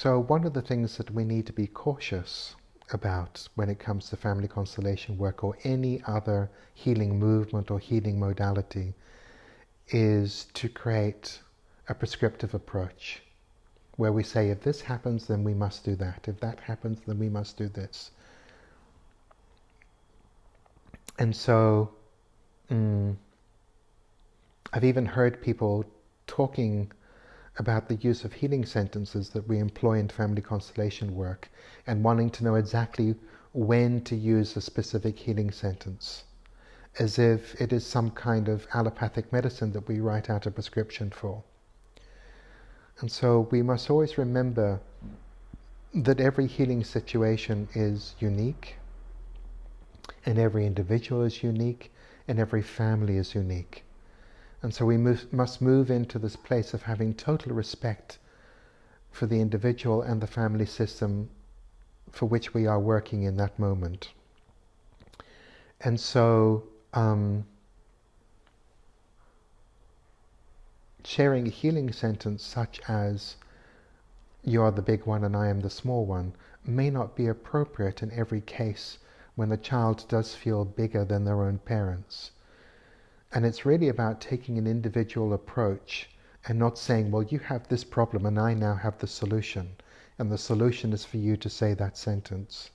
So one of the things that we need to be cautious about when it comes to family constellation work or any other healing movement or healing modality is to create a prescriptive approach where we say, if this happens, then we must do that. If that happens, then we must do this. And so I've even heard people talking about the use of healing sentences that we employ in family constellation work and wanting to know exactly when to use a specific healing sentence, as if it is some kind of allopathic medicine that we write out a prescription for. And so we must always remember that every healing situation is unique, and every individual is unique, and every family is unique. And so we must move into this place of having total respect for the individual and the family system for which we are working in that moment. And so sharing a healing sentence such as, "You are the big one and I am the small one," may not be appropriate in every case when the child does feel bigger than their own parents. And it's really about taking an individual approach and not saying, well, you have this problem and I now have the solution, and the solution is for you to say that sentence.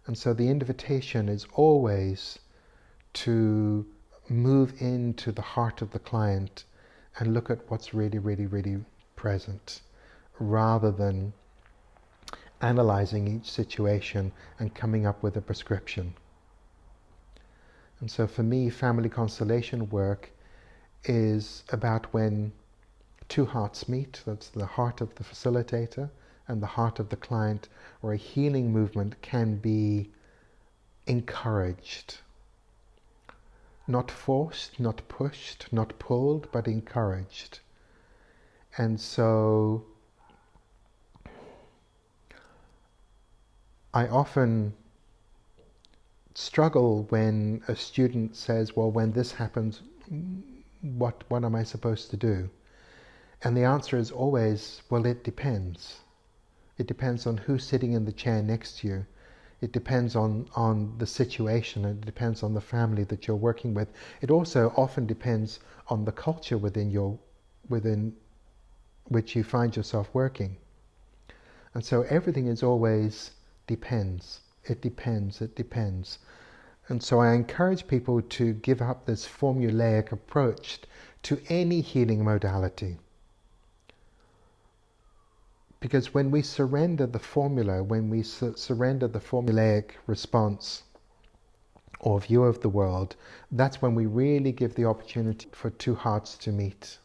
And so the invitation is always to move into the heart of the client and look at what's really, really, really present, rather than analyzing each situation and coming up with a prescription. And so for me, family constellation work is about when two hearts meet. That's the heart of the facilitator and the heart of the client, or a healing movement can be encouraged. Not forced, not pushed, not pulled, but encouraged. And so I often struggle when a student says, well, when this happens, what am I supposed to do? And the answer is always, well, it depends. It depends on who's sitting in the chair next to you. It depends on the situation. It depends on the family that you're working with. It also often depends on the culture within which you find yourself working. And so everything is always depends. It depends, it depends. And so I encourage people to give up this formulaic approach to any healing modality. Because when we surrender the formula, when we surrender the formulaic response or view of the world, that's when we really give the opportunity for two hearts to meet.